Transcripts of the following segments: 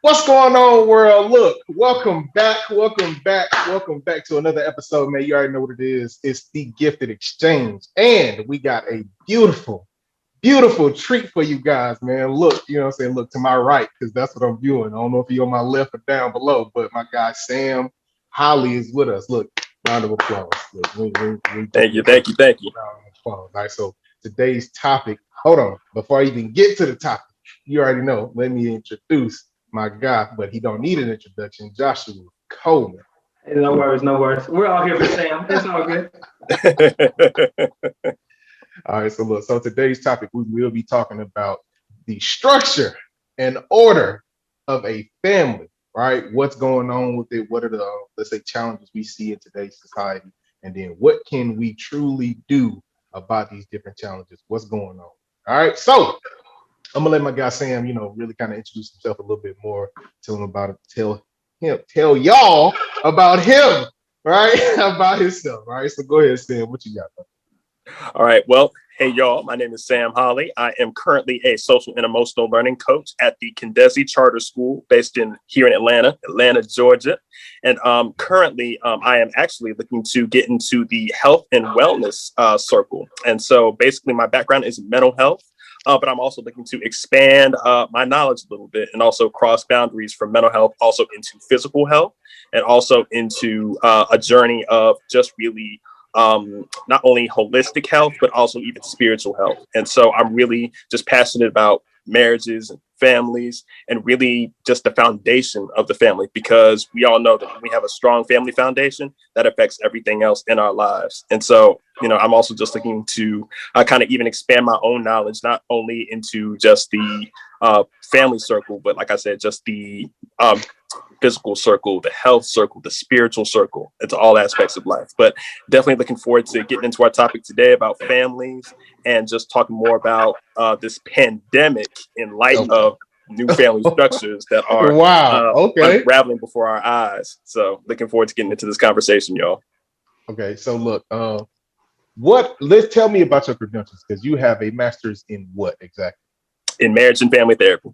What's going on, world? Look, welcome back to another episode, man. You already know what it is. It's the Gifted Exchange, and we got a beautiful treat for you guys, man. Look, you know what I'm saying? Look to my right, because that's what I'm viewing. I don't know if you're on my left or down below, but my guy Sam Holly is with us. Look, round of applause. Look, we Thank you, give him thank you, thank you. a round of applause. All right, so today's topic, hold on, before I even get to the topic, you already know. Let me introduce my guy, but he don't need an introduction, Joshua Coleman. Hey, no worries, no worries. We're all here for Sam. It's all good. All right, so look, so today's topic, we will be talking about the structure and order of a family, right? What's going on with it? What are the, let's say, challenges we see in today's society? And then what can we truly do about these different challenges? What's going on? All right, so I'm gonna let my guy Sam, really kind of introduce himself a little bit more, tell him about it, tell y'all about him, right? About himself, right? So go ahead, Sam, what you got? All right. Well, hey, y'all. My name is Sam Holly. I am currently a social and emotional learning coach at the Kendesi Charter School based here in Atlanta, Georgia. And currently, I am actually looking to get into the health and wellness circle. And so basically, my background is mental health. But I'm also looking to expand my knowledge a little bit and also cross boundaries from mental health also into physical health and also into a journey of just really not only holistic health, but also even spiritual health. And so I'm really just passionate about marriages and families and really just the foundation of the family, because we all know that when we have a strong family foundation, that affects everything else in our lives. And so, I'm also just looking to kind of even expand my own knowledge, not only into just the family circle, but like I said, just the physical circle, the health circle, the spiritual circle. It's all aspects of life. But definitely looking forward to getting into our topic today about families and just talking more about this pandemic in light Okay. of new family structures that are Wow. Okay. unraveling before our eyes. So looking forward to getting into this conversation, y'all. Okay. So look, let's tell me about your credentials because you have a master's in what exactly? In marriage and family therapy.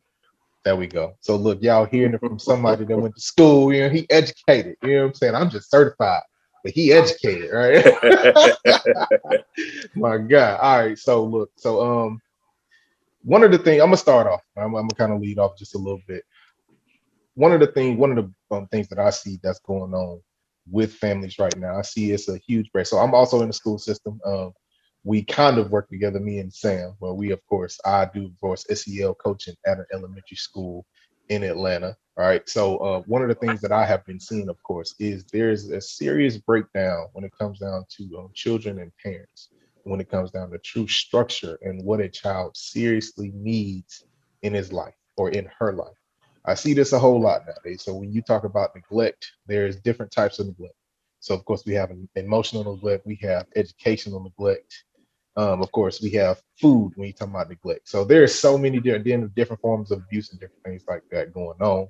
There we go. So look, y'all hearing it from somebody that went to school, he educated. You know what I'm saying? I'm just certified, but he educated, right? My God. All right. So look, one of the things I'm gonna start off. I'm gonna kind of lead off just a little bit. One of the things that I see that's going on with families right now, I see it's a huge break. So I'm also in the school system. We kind of work together, me and Sam. Well, I do, of course, SEL coaching at an elementary school in Atlanta. All right. So one of the things that I have been seeing, of course, is there's a serious breakdown when it comes down to children and parents, when it comes down to true structure and what a child seriously needs in his life or in her life. I see this a whole lot nowadays. So when you talk about neglect, there's different types of neglect. So of course we have emotional neglect, we have educational neglect. Of course we have food when you talk about neglect. So there's so many different forms of abuse and different things like that going on.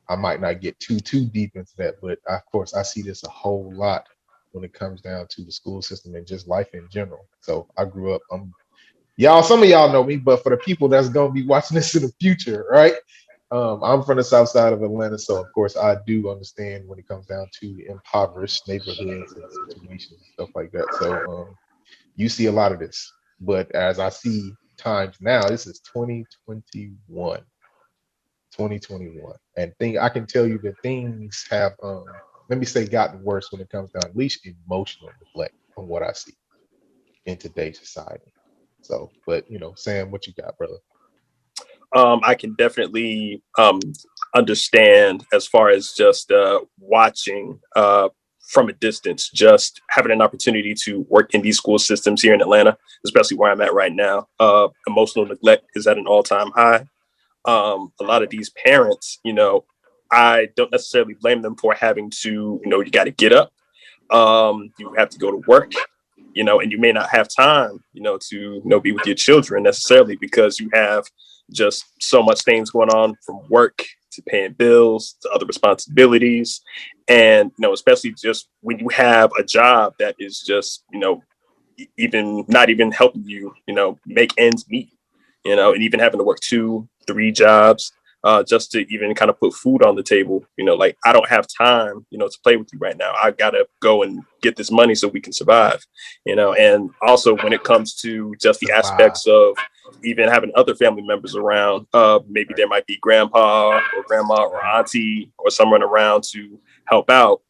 I might not get too deep into that, but of course I see this a whole lot when it comes down to the school system and just life in general. So I grew up. Y'all, some of y'all know me, but for the people that's gonna be watching this in the future, right? I'm from the south side of Atlanta, so of course I do understand when it comes down to impoverished neighborhoods and situations and stuff like that. So you see a lot of this, but as I see times now, this is 2021, and I can tell you that things have, let me say, gotten worse when it comes down, at least emotional neglect, from what I see in today's society. So, but Sam, what you got, brother? I can definitely understand as far as just watching from a distance, just having an opportunity to work in these school systems here in Atlanta, especially where I'm at right now. Emotional neglect is at an all-time high. A lot of these parents, I don't necessarily blame them for having to, you got to get up. You have to go to work, and you may not have time, to, be with your children necessarily because you have just so much things going on from work to paying bills to other responsibilities. And, especially just when you have a job that is just, even not even helping you, make ends meet, and even having to work 2, 3 jobs. just to even kind of put food on the table. Like, I don't have time, to play with you right now. I got to go and get this money so we can survive, and also when it comes to just the Survive. aspects of even having other family members around, maybe there might be grandpa or grandma or auntie or someone around to help out.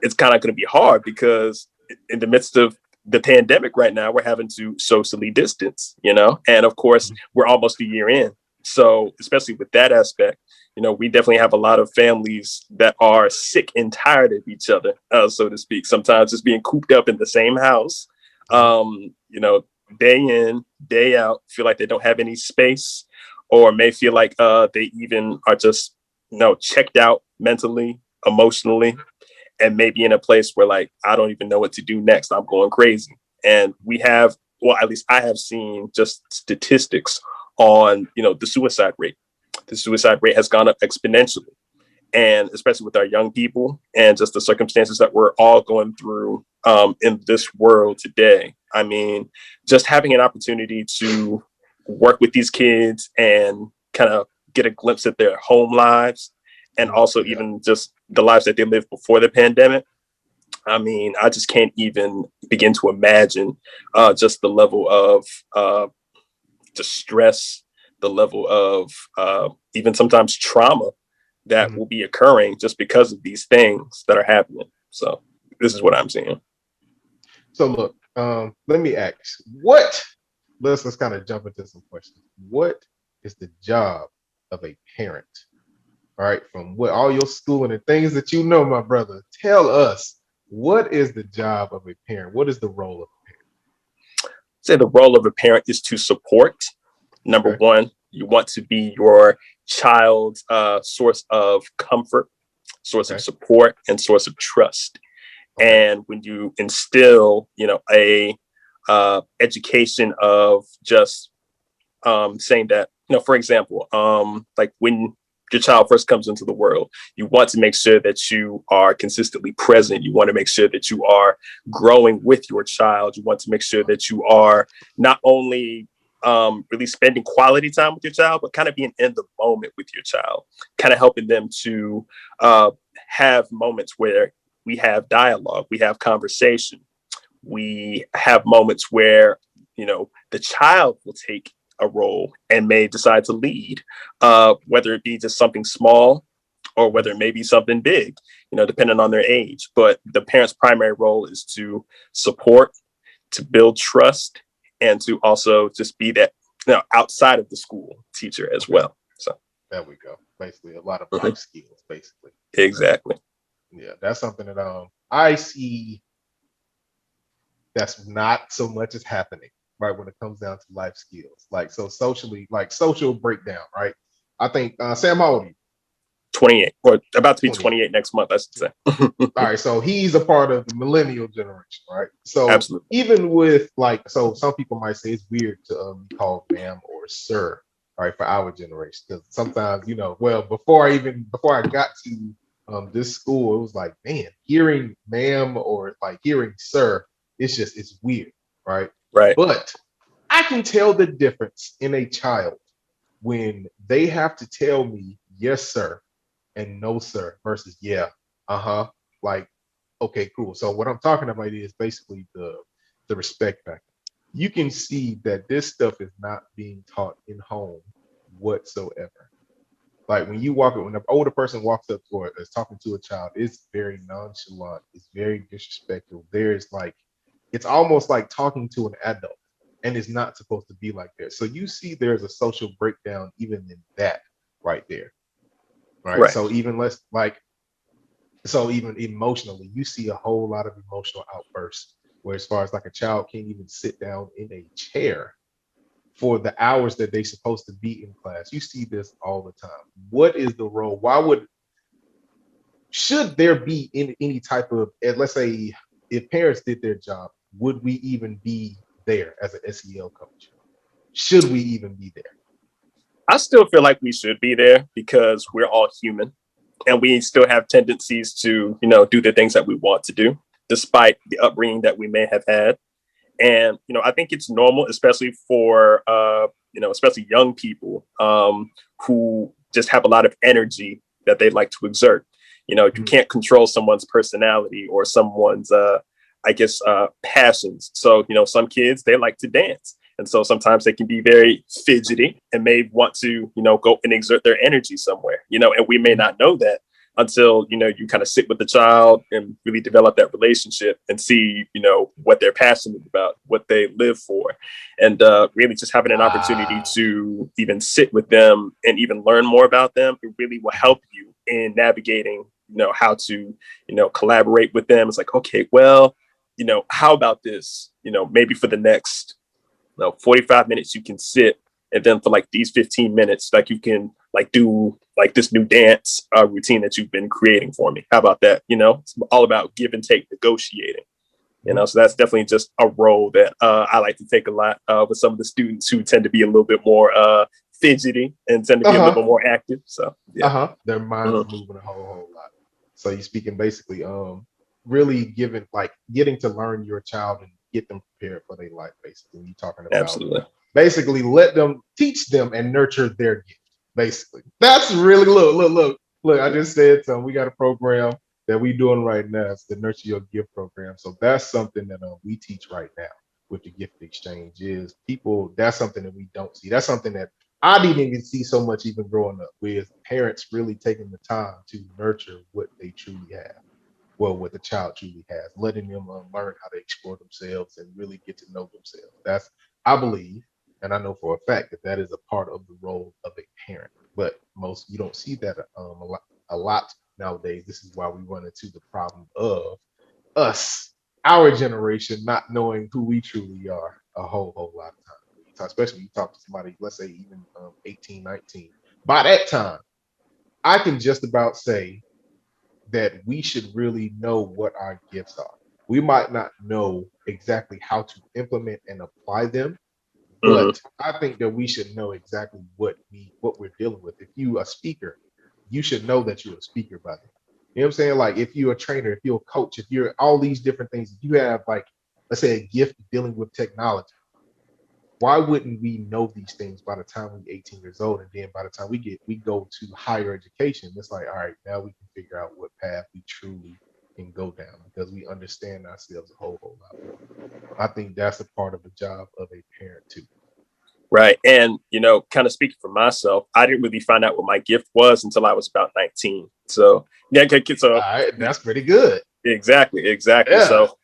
It's kind of going to be hard because in the midst of the pandemic right now, we're having to socially distance, and of course, we're almost a year in. So especially with that aspect, we definitely have a lot of families that are sick and tired of each other, so to speak. Sometimes just being cooped up in the same house, day in, day out, feel like they don't have any space, or may feel like they even are just, checked out mentally, emotionally, and maybe in a place where, like, I don't even know what to do next. I'm going crazy. And we have, well, at least I have seen just statistics on, the suicide rate. The suicide rate has gone up exponentially. And especially with our young people and just the circumstances that we're all going through in this world today. I mean, just having an opportunity to work with these kids and kind of get a glimpse at their home lives, and also even just the lives that they lived before the pandemic. I mean, I just can't even begin to imagine just the level of distress, the level of even sometimes trauma that will be occurring just because of these things that are happening. So this is what I'm seeing. So look, let me ask, what? Let's kind of jump into some questions. What is the job of a parent? All right, from what all your schooling and things that my brother, tell us, what is the job of a parent? What is the role of Say the role of a parent is to support. Number Okay. one, you want to be your child's source of comfort, source of Okay. support, and source of trust. Okay. And when you instill, a education of just saying that, for example, like when your child first comes into the world, you want to make sure that you are consistently present. You want to make sure that you are growing with your child. You want to make sure that you are not only really spending quality time with your child, but kind of being in the moment with your child, kind of helping them to have moments where we have dialogue, we have conversation, we have moments where, the child will take a role and may decide to lead, whether it be just something small or whether it may be something big, depending on their age. But the parent's primary role is to support, to build trust, and to also just be that, outside of the school teacher as Okay. well. So There we go. Basically, a lot of life skills, basically. exactly. Yeah, that's something that I see that's not so much as happening, right? When it comes down to life skills, like so socially, like social breakdown, right? I think Sam, how old are you? 28, or about to be 28. 28 next month, I should say. All right, so he's a part of the millennial generation, right? So Absolutely. even with like, so some people might say it's weird to be called ma'am or sir, right, for our generation, because sometimes, well, before I got to this school, it was like, man, hearing ma'am or like hearing sir, it's weird, right? Right. But I can tell the difference in a child when they have to tell me yes, sir, and no, sir, versus yeah, uh-huh, like, okay, cool. So what I'm talking about is basically the respect factor. You can see that this stuff is not being taught in home whatsoever. Like when an older person walks up or is talking to a child, it's very nonchalant, it's very disrespectful. There's like, it's almost like talking to an adult, and it's not supposed to be like that. So you see there's a social breakdown even in that right there. Right. Right. So even less like, so even emotionally, you see a whole lot of emotional outbursts where as far as like a child can't even sit down in a chair for the hours that they're supposed to be in class. You see this all the time. What is the role? Should there be any type of, let's say, if parents did their job, would we even be there as an SEL coach? Should we even be there? I still feel like we should be there because we're all human and we still have tendencies to, do the things that we want to do, despite the upbringing that we may have had. And, I think it's normal, especially for especially young people who just have a lot of energy that they like to exert. You can't control someone's personality or someone's, passions. So, some kids, they like to dance. And so sometimes they can be very fidgety and may want to, go and exert their energy somewhere, and we may not know that until, you kind of sit with the child and really develop that relationship and see, what they're passionate about, what they live for. And really just having an opportunity to even sit with them and even learn more about them, it really will help you in navigating, how to, collaborate with them. It's like, okay, well, how about this, maybe for the next 45 minutes you can sit, and then for like these 15 minutes, like you can like do like this new dance routine that you've been creating for me. How about that? It's all about give and take, negotiating. So that's definitely just a role that I like to take a lot with some of the students who tend to be a little bit more fidgety and tend to be a little bit more active. So yeah. Their minds are moving a whole lot. So you're speaking basically really getting to learn your child and get them prepared for their life. Basically, you're talking about Absolutely. basically teach them and nurture their gift. Basically, that's really look. I just said so. We got a program that we doing right now. It's the Nurture Your Gift program. So that's something that we teach right now with the gift exchange. Is people, that's something that we don't see. That's something that I didn't even see so much even growing up, with parents really taking the time to nurture what they truly have. Well, what the child truly has, letting them learn how to explore themselves and really get to know themselves. That's, I believe, and I know for a fact that that is a part of the role of a parent. But most, you don't see that a lot nowadays. This is why we run into the problem of us, our generation, not knowing who we truly are a whole lot of time. Especially you talk to somebody, let's say even 18, 19. By that time, I can just about say that we should really know what our gifts are. We might not know exactly how to implement and apply them, Mhm. but I think that we should know exactly what we're dealing with. If you a speaker, you should know that you're a speaker by then. You know what I'm saying? Like if you're a trainer, if you're a coach, if you're all these different things, if you have like, let's say, a gift dealing with technology, why wouldn't we know these things by the time we're 18 years old? And then by the time we go to higher education, it's like, all right, now we can figure out what path we truly can go down because we understand ourselves a whole lot more. I think that's a part of the job of a parent too. Right. And, kind of speaking for myself, I didn't really find out what my gift was until I was about 19. So, yeah, okay, All so right, that's pretty good. exactly. Yeah. So,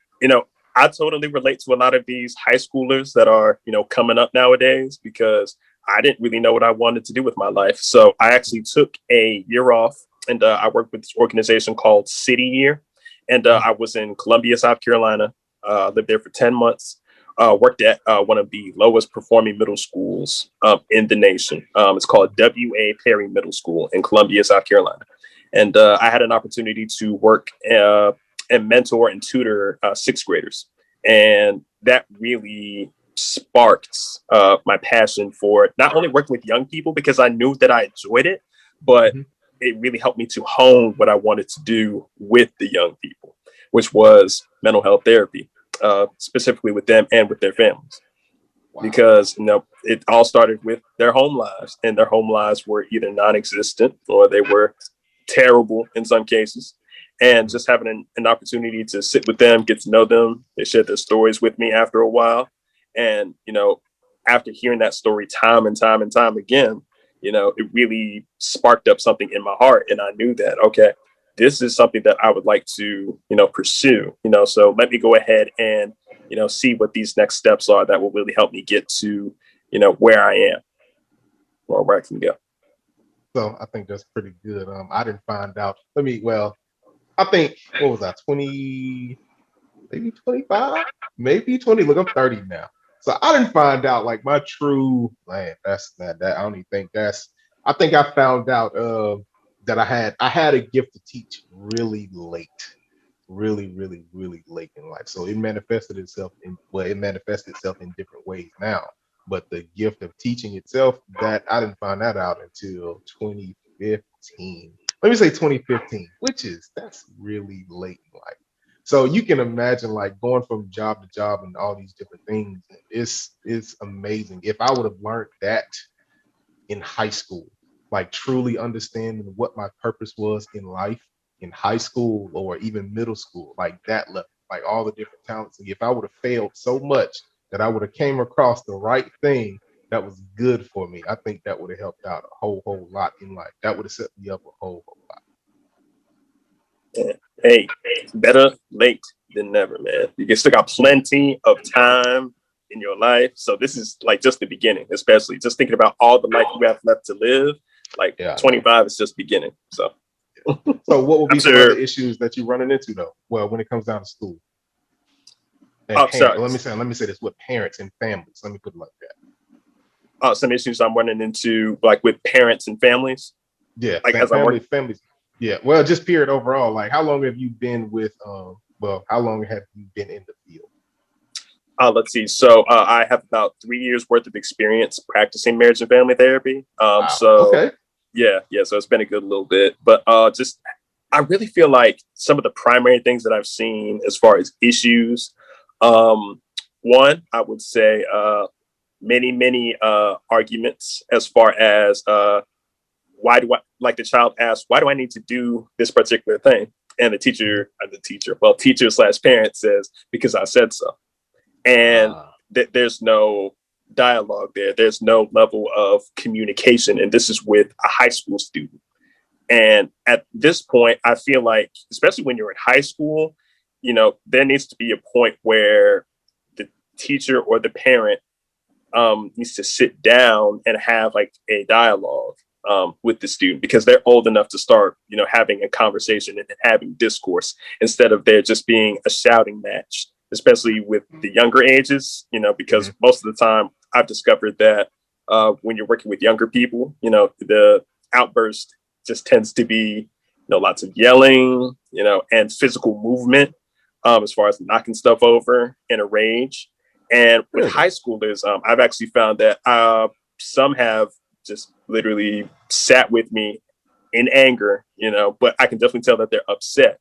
I totally relate to a lot of these high schoolers that are, coming up nowadays because I didn't really know what I wanted to do with my life. So, I actually took a year off and I worked with this organization called City Year. And I was in Columbia, South Carolina, lived there for 10 months. Worked at one of the lowest performing middle schools in the nation. It's called W.A. Perry Middle School in Columbia, South Carolina. And I had an opportunity to work and mentor and tutor sixth graders. And that really sparked my passion for not only working with young people because I knew that I enjoyed it, but Mhm. it really helped me to hone what I wanted to do with the young people, which was mental health therapy, specifically with them and with their families. Wow. Because it all started with their home lives, and their home lives were either non-existent or they were terrible in some cases. And Mhm. just having an opportunity to sit with them, get to know them, they shared their stories with me after a while. And after hearing that story time and time and time again, it really sparked up something in my heart, and I knew that okay, this is something that I would like to pursue. So let me go ahead and see what these next steps are that will really help me get to where I am or where I can go. So I think that's pretty good. I didn't find out. Well, I think what was I, 20, maybe 25, maybe 20. Look, I'm 30 now. So I didn't find out like my true man. That's that. I don't even think that's. I think I found out that I had a gift to teach really late, really late in life. So it manifested itself in different ways now. But the gift of teaching itself, that I didn't find that out until 2015. Let me say 2015, which is that's really late in life. So you can imagine like going from job to job and all these different things. It's amazing. If I would have learned that in high school, like truly understanding what my purpose was in life in high school or even middle school, like that level, like all the different talents. And if I would have failed so much that I would have came across the right thing that was good for me, I think that would have helped out a whole lot in life. That would have set me up a whole lot. Yeah. Hey, better late than never, man. You still got plenty of time in your life. So this is like just the beginning, especially just thinking about all the life you have left to live. Like 25 is just beginning. So so what would be I'm some sure. other issues that you're running into though? Well, when it comes down to school and Oh, parents, sorry. let me say this with parents and families. Let me put it like that. Some issues I'm running into like with parents and families. Yeah, like as I'm working. families. Yeah, well, just period overall. Like, how long have you been with? Well, how long have you been in the field? Let's see. So I have about 3 years worth of experience practicing marriage and family therapy. Wow. So Okay. yeah. So it's been a good little bit, but just I really feel like some of the primary things that I've seen as far as issues. One, I would say many arguments as far as why do I, like the child asks, why do I need to do this particular thing? And the teacher / parent says, because I said so. And there's no dialogue there. There's no level of communication. And this is with a high school student. And at this point, I feel like, especially when you're in high school, there needs to be a point where the teacher or the parent needs to sit down and have like a dialogue with the student, because they're old enough to start, having a conversation and having discourse, instead of there just being a shouting match, especially with the younger ages, because most of the time I've discovered that when you're working with younger people, the outburst just tends to be, lots of yelling, and physical movement, as far as knocking stuff over in a rage. And with high schoolers, I've actually found that some have just literally sat with me in anger, but I can definitely tell that they're upset.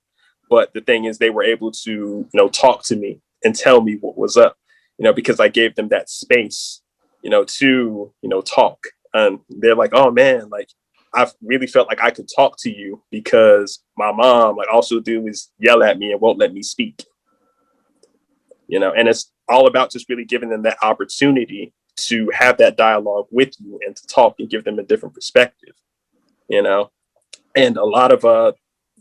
But the thing is, they were able to, talk to me and tell me what was up, because I gave them that space, to, talk. And they're like, oh man, like, I've really felt like I could talk to you because my mom, like, also do is yell at me and won't let me speak. And it's all about just really giving them that opportunity to have that dialogue with you and to talk and give them a different perspective, and a lot of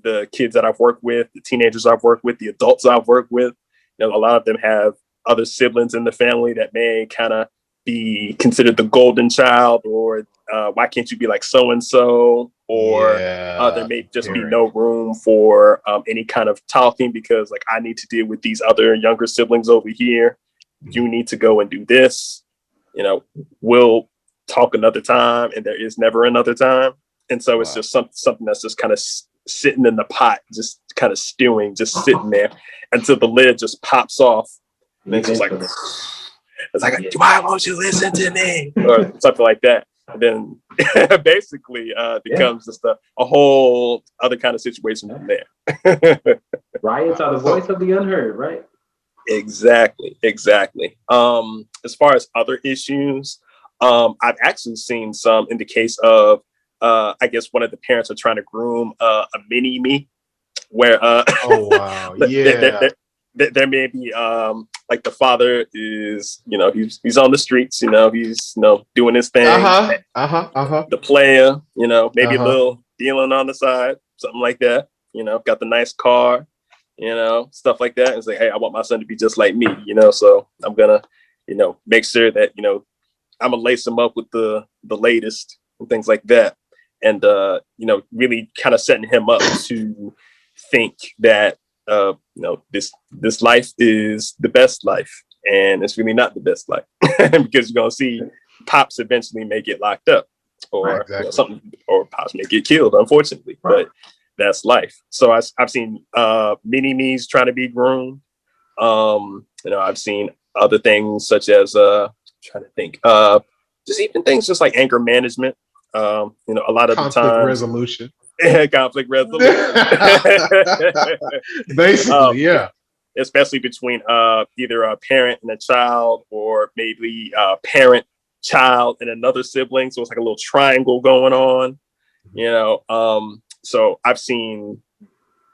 the kids that I've worked with, the teenagers I've worked with, the adults I've worked with, a lot of them have other siblings in the family that may kind of be considered the golden child, or why can't you be like so-and-so, or there may just be no room for any kind of talking, because like I need to deal with these other younger siblings over here. You need to go and do this. We'll talk another time, and there is never another time. And so it's just something that's just kind of sitting in the pot, just kind of stewing, just sitting there until the lid just pops off. And it's just like, why won't you listen to me? Or something like that. And then basically becomes just a whole other kind of situation from there. Riots are the voice of the unheard, right? Exactly. As far as other issues, I've actually seen some in the case of, I guess one of the parents are trying to groom a mini me, where oh wow, yeah, there may be like the father is, he's on the streets, he's doing his thing, the player, maybe a little dealing on the side, something like that, got the nice car, stuff like that. It's like, hey, I want my son to be just like me, so I'm gonna, make sure that, I'm gonna lace him up with the latest and things like that. And, really kind of setting him up to think that, this life is the best life, and it's really not the best life, because you're going to see pops eventually may get locked up, or something, or pops may get killed, unfortunately, but that's life. So I've seen mini me's trying to be groomed. I've seen other things such as trying to think, just even things just like anger management. A lot of conflict the time, resolution. Conflict resolution. Basically, yeah. especially between either a parent and a child, or maybe a parent, child, and another sibling. So it's like a little triangle going on, you know. So I've seen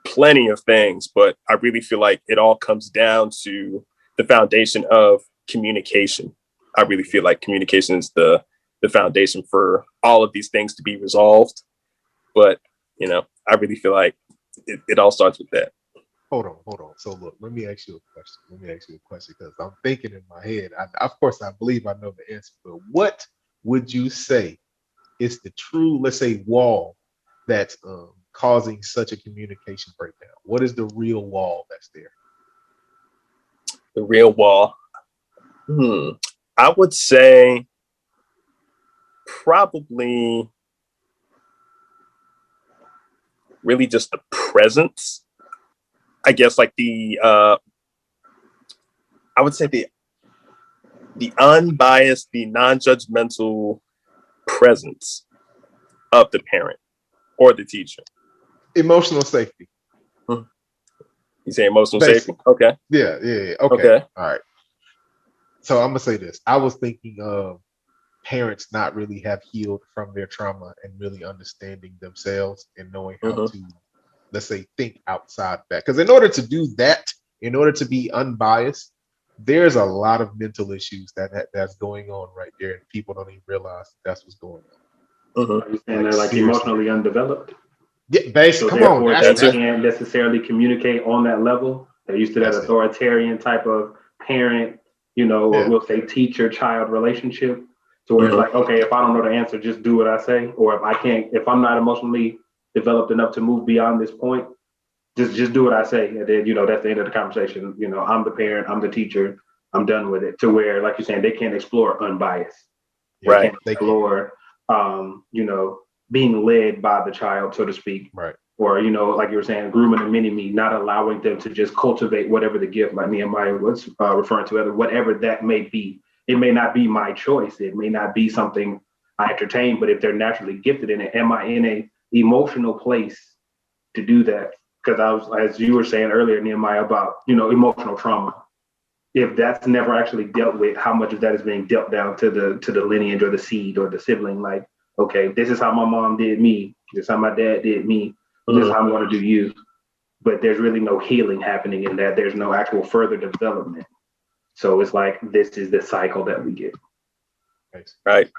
plenty of things, but I really feel like it all comes down to the foundation of communication. I really feel like communication is the foundation for all of these things to be resolved. But, you know, I really feel like it all starts with that. Hold on. So look, let me ask you a question because I'm thinking in my head. Of course, I believe I know the answer, but what would you say is the true, let's say, wall that's causing such a communication breakdown? What is the real wall that's there? The real wall. I would say probably really just the presence. I guess like I would say the unbiased, the non-judgmental presence of the parent or the teacher. Emotional safety. You say emotional safety? Okay. Yeah. Okay. All right. So I'm gonna say this. I was thinking of parents not really have healed from their trauma and really understanding themselves and knowing how to, let's say, think outside that. Because in order to do that, in order to be unbiased, there's a lot of mental issues that's going on right there, and people don't even realize that's what's going on. Are you saying they're like emotionally undeveloped? Yeah, basically. So Come on, therefore, they can't necessarily communicate on that level. They're used to that authoritarian type of parent, you know, or we'll say teacher-child relationship. So where it's like, okay, if I don't know the answer, just do what I say. Or if I'm not emotionally developed enough to move beyond this point, just do what I say. And then, you know, that's the end of the conversation. You know, I'm the parent, I'm the teacher, I'm done with it. To where, like you're saying, they can't explore unbiased. They can't explore, you know, being led by the child, so to speak. Right. Or, you know, like you were saying, grooming a mini-me, not allowing them to just cultivate whatever the gift, like Nehemiah was referring to, whatever that may be. It may not be my choice. It may not be something I entertain, but if they're naturally gifted in it, am I in a emotional place to do that? Because I was, as you were saying earlier, Nehemiah, about, you know, emotional trauma. If that's never actually dealt with, how much of that is being dealt down to the lineage or the seed or the sibling? Like, okay, this is how my mom did me. This is how my dad did me. This is how I'm going to do you. But there's really no healing happening in that. There's no actual further development. So it's like, this is the cycle that we get. Right.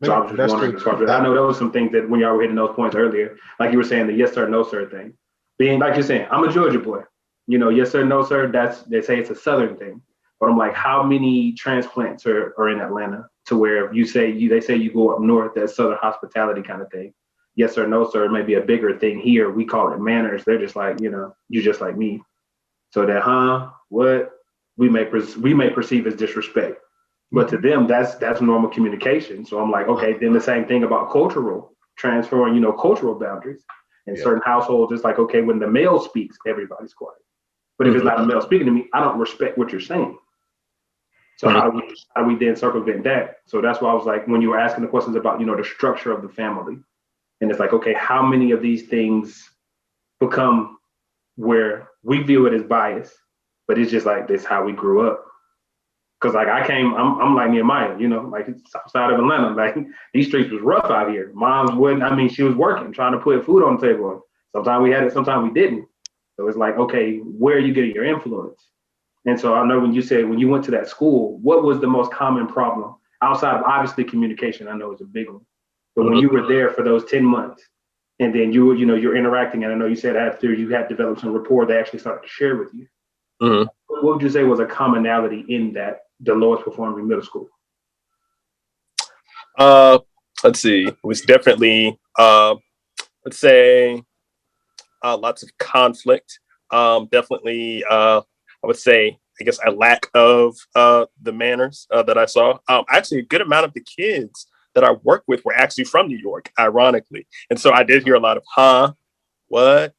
So I was just wondering, I know there was some things that when y'all were hitting those points earlier, like you were saying, the yes sir, no sir thing. Being like you're saying, I'm a Georgia boy. You know, yes sir, no sir, they say it's a Southern thing. But I'm like, how many transplants are in Atlanta to where they say you go up north, that Southern hospitality kind of thing. Yes or no, sir, may be a bigger thing here. We call it manners. They're just like, you know, you just like me. So that, what we may perceive as disrespect, but to them, that's normal communication. So I'm like, okay, then the same thing about cultural transferring, you know, cultural boundaries. In certain households, it's like, okay, when the male speaks, everybody's quiet. But if it's not a male speaking to me, I don't respect what you're saying. So how do we then circumvent that? So that's why I was like, when you were asking the questions about, you know, the structure of the family. And it's like, okay, how many of these things become where we view it as bias, but it's just like this how we grew up. Because like I'm like Nehemiah, you know, like south side of Atlanta, like these streets was rough out here. Moms wouldn't, she was working, trying to put food on the table. Sometimes we had it, sometimes we didn't. So it's like, okay, where are you getting your influence? And so I know when you said, when you went to that school, what was the most common problem outside of obviously communication? I know it's a big one. But when you were there for those 10 months and then you're interacting, and I know you said after you had developed some rapport, they actually started to share with you. What would you say was a commonality in that, the lowest performing middle school? Let's see. It was definitely, let's say, lots of conflict. Definitely, I would say, I guess, a lack of the manners that I saw. Actually, a good amount of the kids that I worked with were actually from New York, ironically. And so I did hear a lot of, what?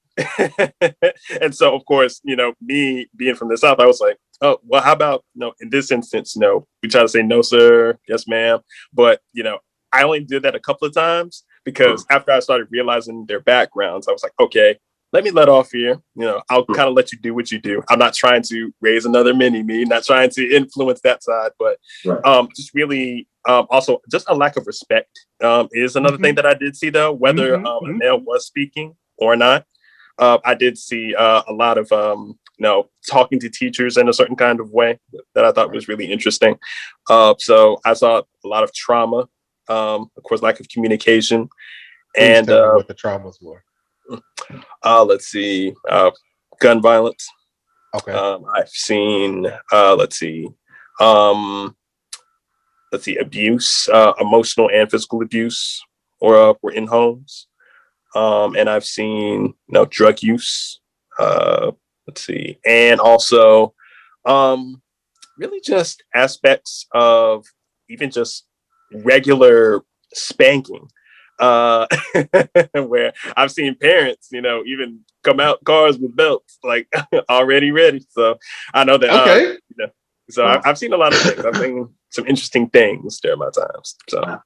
And so, of course, you know, me being from the South, I was like, oh, well, how about, no, in this instance, no, we try to say, no, sir, yes, ma'am. But, you know, I only did that a couple of times because after I started realizing their backgrounds, I was like, okay, let me let off here. I'll kind of let you do what you do. I'm not trying to raise another mini me, not trying to influence that side, but just really also just a lack of respect is another thing that I did see, though, whether a male was speaking or not. I did see a lot of talking to teachers in a certain kind of way that I thought was really interesting. So I saw a lot of trauma, of course, lack of communication. Please and tell me what the traumas were. Let's see, gun violence. Okay. I've seen, abuse, emotional and physical abuse, or in homes. And I've seen, drug use. And also, really just aspects of even just regular spanking. Where I've seen parents, even come out cars with belts, like already ready. So I know that, so I've seen a lot of things. I've seen some interesting things during my times. So,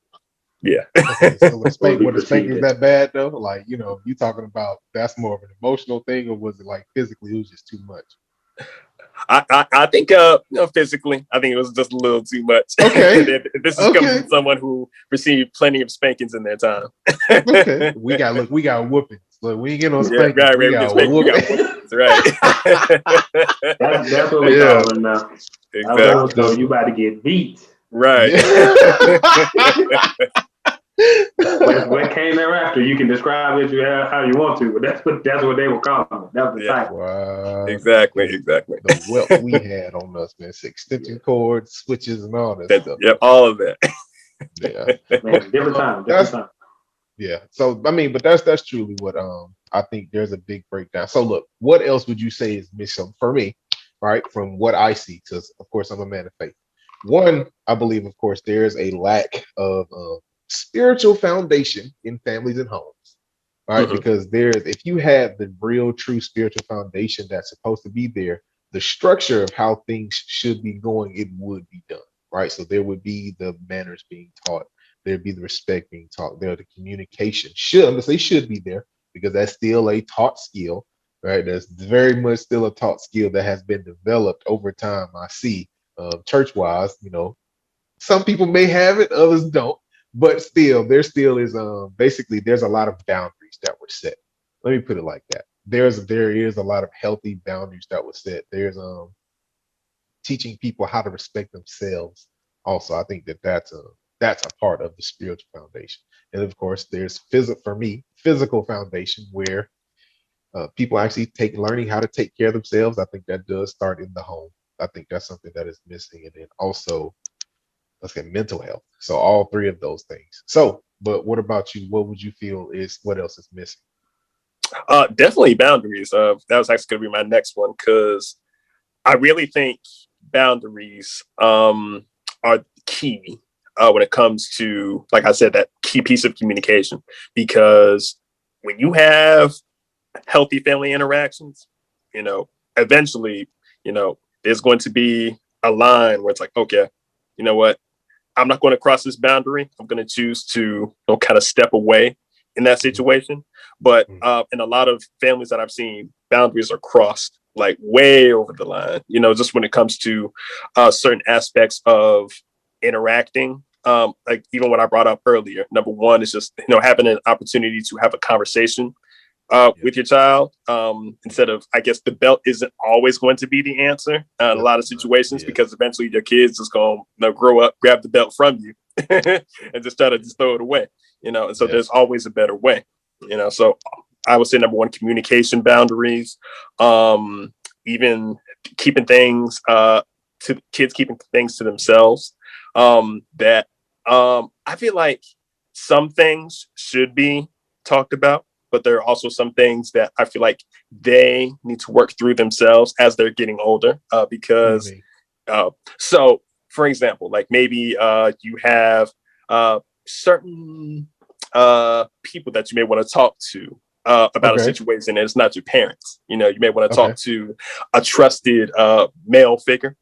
yeah. Okay, so the spanking is that bad though? Like, you talking about that's more of an emotional thing, or was it like physically it was just too much? I think physically, I think it was just a little too much. Okay. This is coming from someone who received plenty of spankings in their time. Okay. We got whoopings. Look, we ain't getting no spankings. Right, we got whoopings. Right. That's what we call them now. Exactly. So you about to get beat. Right. What came thereafter, you can describe it how you want to, but that's what they were calling it. That was the title. Wow. Exactly. The wealth we had on us, man. Extension cords, switches, and all that stuff. Yep, all of that. Yeah. Man, different time. Yeah. So but that's truly what I think there's a big breakdown. So look, what else would you say is missing for me, right? From what I see, because of course I'm a man of faith. One, I believe, of course, there's a lack of spiritual foundation in families and homes, right? Because if you had the real, true spiritual foundation that's supposed to be there, the structure of how things should be going, it would be done, right? So there would be the manners being taught, there'd be the respect being taught, there the communication should be there because that's still a taught skill, right? That's very much still a taught skill that has been developed over time. I see, church-wise, some people may have it, others don't. But still, there still is basically there's a lot of boundaries that were set. Let me put it like that. There is a lot of healthy boundaries that were set. There's teaching people how to respect themselves. Also, I think that's a part of the spiritual foundation. And of course, there's physical foundation where people actually learning how to take care of themselves. I think that does start in the home. I think that's something that is missing. And then also, let's get mental health. So all three of those things. So, but what about you? What would you feel what else is missing? Definitely boundaries. That was actually going to be my next one because I really think boundaries are key when it comes to, like I said, that key piece of communication. Because when you have healthy family interactions, eventually, there's going to be a line where it's like, okay, you know what? I'm not going to cross this boundary. I'm going to choose to kind of step away in that situation. But in a lot of families that I've seen, boundaries are crossed like way over the line, just when it comes to certain aspects of interacting. Like even what I brought up earlier, number one is just, having an opportunity to have a conversation with your child, instead of, I guess the belt isn't always going to be the answer in a lot of situations, because eventually your kids is going to grow up, grab the belt from you and just try to throw it away, and so there's always a better way, so I would say number one, communication boundaries, even keeping things to kids, keeping things to themselves, that I feel like some things should be talked about, but there are also some things that I feel like they need to work through themselves as they're getting older. Because, so for example, like maybe you have certain people that you may want to talk to about a situation, and it's not your parents. You may want to talk to a trusted male figure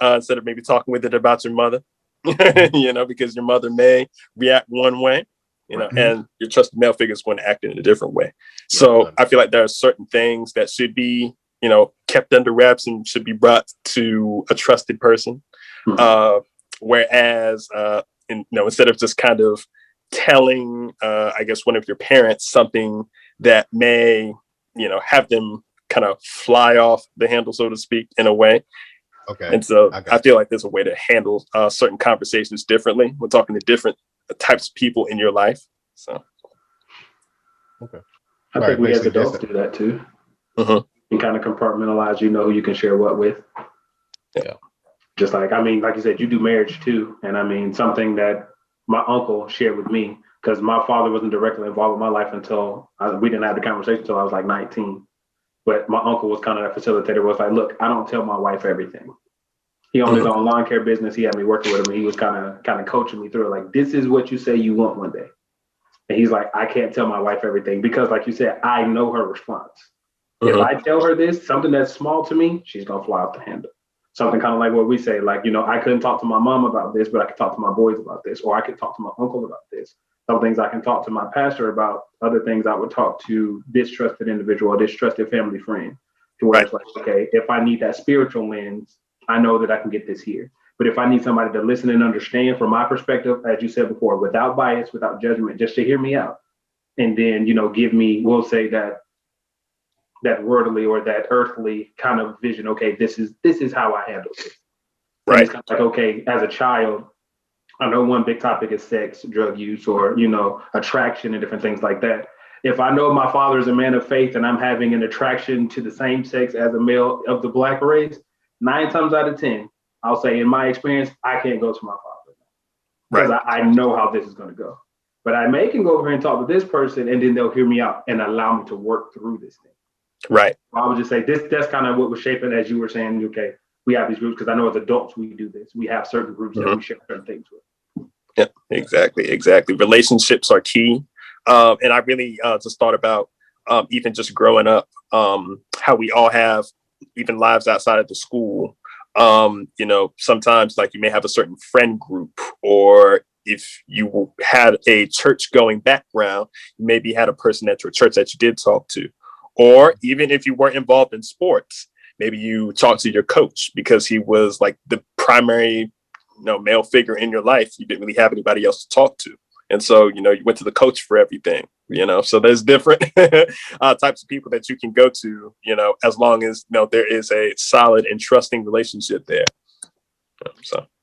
instead of maybe talking with it about your mother, because your mother may react one way. and your trusted male figure is going to act in a different way. So I feel like there are certain things that should be, kept under wraps and should be brought to a trusted person. Whereas, instead of just kind of telling, I guess, one of your parents something that may, have them kind of fly off the handle, so to speak, in a way. Okay. And so I feel like there's a way to handle certain conversations differently. We're talking to different types of people in your life. So. Okay. I think we as adults do that too. And kind of compartmentalize, who you can share what with. Yeah. Just like you said, you do marriage too. And something that my uncle shared with me, because my father wasn't directly involved in my life until we didn't have the conversation until I was like 19. But my uncle was kind of that facilitator, was like, look, I don't tell my wife everything. He owned his own lawn care business. He had me working with him. And he was kind of coaching me through it. Like, this is what you say you want one day. And he's like, I can't tell my wife everything because, like you said, I know her response. If I tell her this, something that's small to me, she's going to fly off the handle. Something kind of like what we say, like, I couldn't talk to my mom about this, but I could talk to my boys about this, or I could talk to my uncle about this. Some things I can talk to my pastor about, other things I would talk to this trusted individual or this trusted family friend, to where it's like, okay, if I need that spiritual lens, I know that I can get this here. But if I need somebody to listen and understand from my perspective, as you said before, without bias, without judgment, just to hear me out, and then, give me, we'll say that worldly or that earthly kind of vision. Okay, this is how I handle this. Right. It's kind of like, okay, as a child, I know one big topic is sex, drug use, or, attraction and different things like that. If I know my father is a man of faith and I'm having an attraction to the same sex as a male of the Black race, 9 times out of 10, I'll say in my experience, I can't go to my father because I know how this is going to go. But I can go over here and talk with this person, and then they'll hear me out and allow me to work through this thing. Right. I would just say that's kind of what was shaping, as you were saying, okay, we have these groups, because I know as adults we do this. We have certain groups that we share certain things with. Yeah, exactly. Relationships are key. And I really just thought about even just growing up, how we all have even lives outside of the school. Sometimes like you may have a certain friend group, or if you had a church going background, you maybe had a person at your church that you did talk to. Or even if you weren't involved in sports, maybe you talked to your coach because he was like the primary, male figure in your life. You didn't really have anybody else to talk to. And so, you went to the coach for everything, so there's different types of people that you can go to, as long as, there is a solid and trusting relationship there.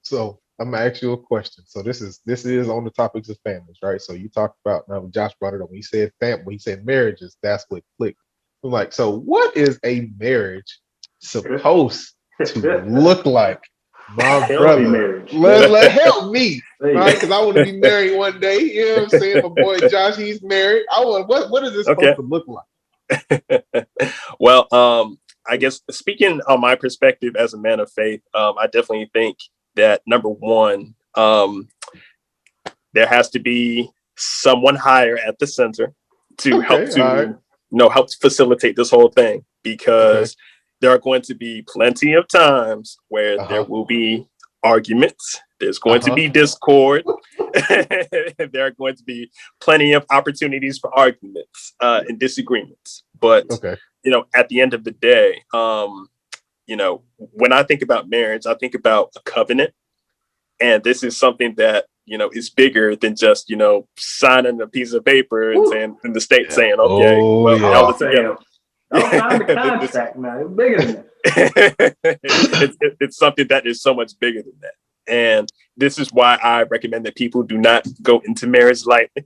So I'm gonna ask you a question. So this is on the topics of families, right? So you talked about, now Josh brought it up when he said family, when he said marriages, that's what clicked. I'm like, so what is a marriage supposed to look like? My brother, let help me, right? Because I want to be married one day. You know what I'm saying? My boy Josh, he's married. What is this supposed to look like? Well, I guess speaking on my perspective as a man of faith, I definitely think that number one, there has to be someone higher at the center to help facilitate this whole thing, because there are going to be plenty of times where there will be arguments. There's going to be discord. There are going to be plenty of opportunities for arguments and disagreements. But, at the end of the day, when I think about marriage, I think about a covenant. And this is something that, is bigger than just, signing a piece of paper and saying, in the state saying, okay, y'all are together. Don't sign the contract, man. It's bigger than that. It's something that is so much bigger than that. And this is why I recommend that people do not go into marriage lightly,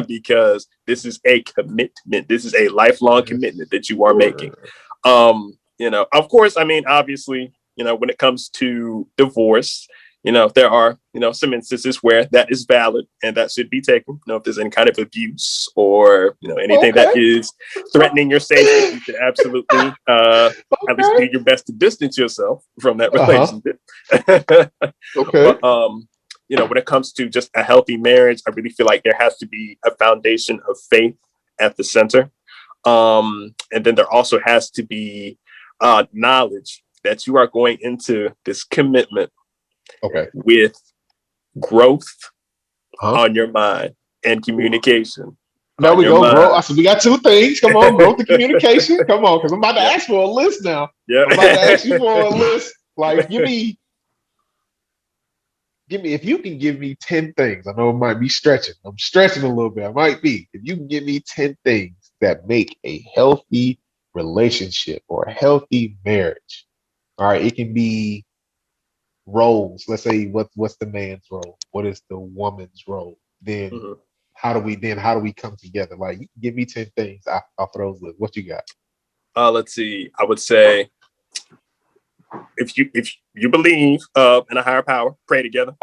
because this is a commitment. This is a lifelong commitment that you are making. Of course, obviously, when it comes to divorce, there are, some instances where that is valid and that should be taken. If there's any kind of abuse or, anything that is threatening your safety, you should absolutely at least do your best to distance yourself from that relationship. But, when it comes to just a healthy marriage, I really feel like there has to be a foundation of faith at the center. And then there also has to be knowledge that you are going into this commitment with growth on your mind and communication. There On we your go, mind. bro. So we got 2 things. Come on, growth and communication. Come on, because I'm about to ask for a list now. Yeah. I'm about to ask you for a list. Like, give me. If you can give me 10 things. I know it might be stretching. I'm stretching a little bit. I might be. If you can give me 10 things that make a healthy relationship or a healthy marriage. All right, it can be roles. Let's say what's the man's role? What is the woman's role? Then Mhm. how do we come together? Like, you can give me 10 things off of those lists. What you got? Let's see. I would say if you believe in a higher power, pray together.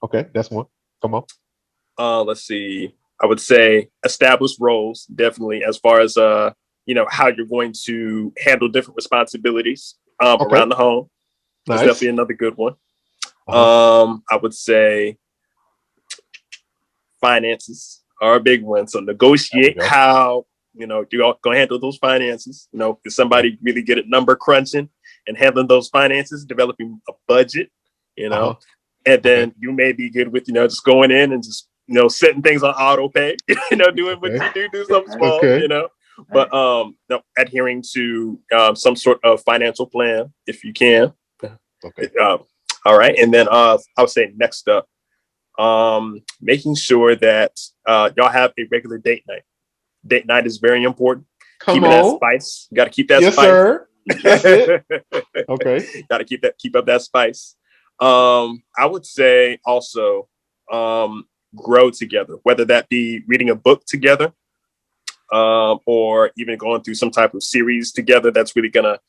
Okay, that's one. Come on. Let's see. I would say establish roles, definitely, as far as how you're going to handle different responsibilities Okay, around the home. That's nice. definitely another good one. Uh-huh. I would say finances are a big one. So negotiate how you're all gonna handle those finances. Is somebody really good at number crunching and handling those finances, developing a budget, Uh-huh. and then Okay. you may be good with just going in and just setting things on auto pay, doing what Okay. you do something small, Okay. but adhering to some sort of financial plan if you can. Okay. All right, and then I would say next up, making sure that y'all have a regular date night. Date night is very important. Come Keeping that on. spice. You got to keep that Yes, spice. sir. That's it. Okay. Got to keep up that spice. I would say also grow together, whether that be reading a book together, or even going through some type of series together. That's really gonna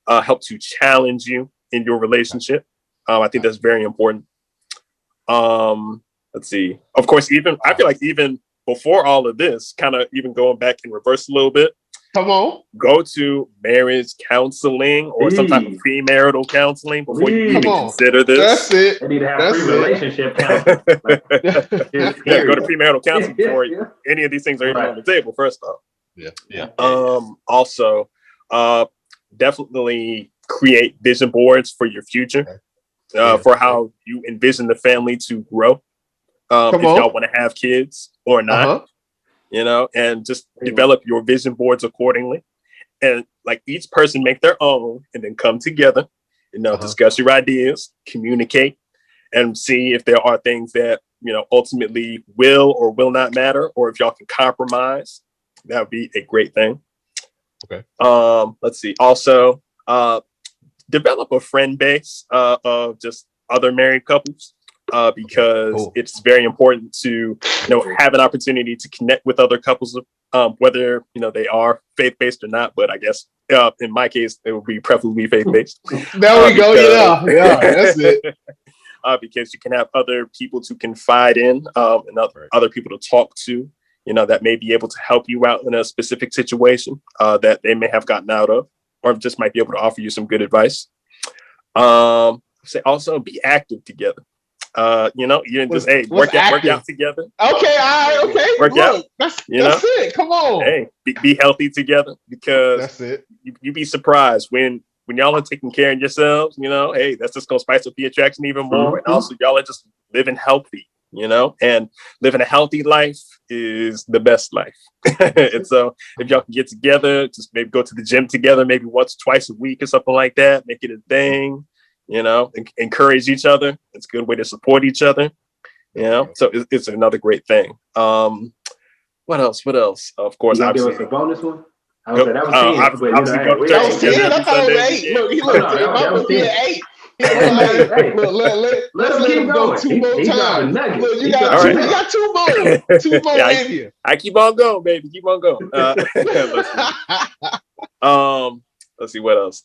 help to challenge you in your relationship. I think that's very important. Let's see. Of course, even I feel like even before all of this, kind of even going back in reverse a little bit, Come on. go to marriage counseling or some type of premarital counseling before you even consider this. That's it. They need to have That's pre-relationship counseling. Yeah, go to premarital counseling before any of these things are even on the table. First off, Yeah. Also, definitely create vision boards for your future, for how you envision the family to grow. If y'all want to have kids or not, and just develop your vision boards accordingly. And like each person make their own and then come together, discuss your ideas, communicate, and see if there are things that, ultimately will or will not matter, or if y'all can compromise. That would be a great thing. Okay. Let's see. Also, develop a friend base of just other married couples, because it's very important to have an opportunity to connect with other couples, whether they are faith-based or not. But I guess in my case, it would be preferably faith-based. There we go. Yeah, that's it. Because you can have other people to confide in, and other people to talk to, that may be able to help you out in a specific situation that they may have gotten out of, or just might be able to offer you some good advice. Say also be active together. You didn't just work out together. Okay, all right, okay. Work out. That's it. Come on. Hey, be healthy together, because that's it. You be surprised when y'all are taking care of yourselves. Hey, that's just gonna spice up the attraction even more. And also, y'all are just living healthy. And living a healthy life is the best life. And so if y'all can get together, just maybe go to the gym together, maybe once, twice a week or something like that, make it a thing, encourage each other. It's a good way to support each other. So it's another great thing. What else? Of course, obviously. Give us a bonus one? I would say that was 10. Obviously, that was 10. I thought it was 8. Look, he looked. It might be an 8. Let's let him go 2 more times. Look, you got 2 more. 2 more in here. I keep on going, baby. Keep on going. Let's see what else.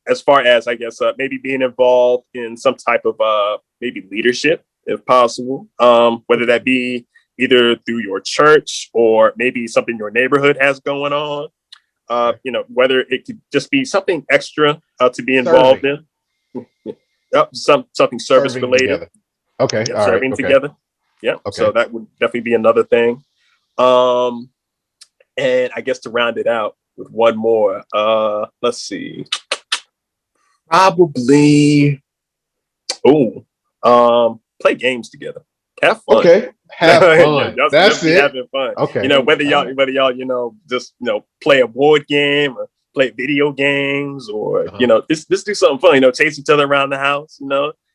As far as I guess maybe being involved in some type of maybe leadership, if possible. Whether that be either through your church or maybe something your neighborhood has going on. Whether it could just be something extra to be involved in. Yep, something service related. Together. Okay, serving together. Yep. Okay. So that would definitely be another thing. And I guess to round it out with one more, let's see. Probably play games together. Have fun. Okay, have fun. Y'all That's definitely it. having fun. Okay. You know, whether y'all, just, play a board game or play video games or, just do something fun, chase each other around the house,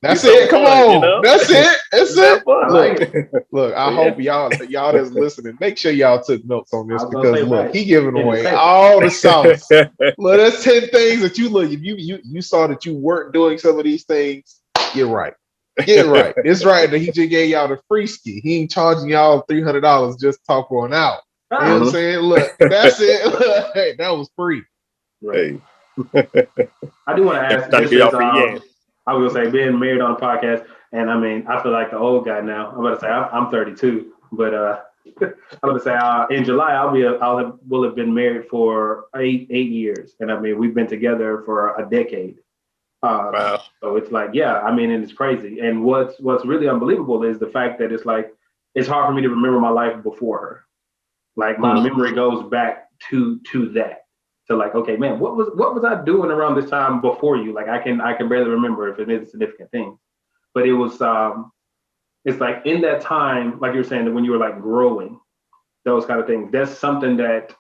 That's it. Come fun, on. That's it. That's it. Look, look, I hope y'all that's listening, make sure y'all took notes on this because look, right. he giving away all the sauce. Look, that's 10 things that you look. If you saw that you weren't doing some of these things, get right. Get right. It's right that he just gave y'all the free ski. He ain't charging y'all $300 just to talk for an hour. You know what I'm saying? Look, that's it. Hey, that was free. Right. I do want to ask. I was gonna say, being married on a podcast, and I mean, I feel like the old guy now. I'm about to say I'm 32, but I'm gonna say in July will have been married for eight years, and I mean we've been together for a decade. Wow. So it's like, yeah, I mean, and it's crazy. And what's really unbelievable is the fact that it's like it's hard for me to remember my life before her. Like my memory goes back to that. So like, okay, man, what was I doing around this time before you? Like I can barely remember if it is a significant thing. But it was it's like in that time, like you were saying, that when you were like growing, those kind of things, that's something that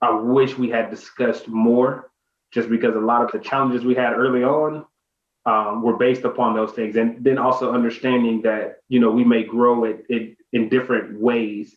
I wish we had discussed more, just because a lot of the challenges we had early on were based upon those things. And then also understanding that, we may grow it in different ways,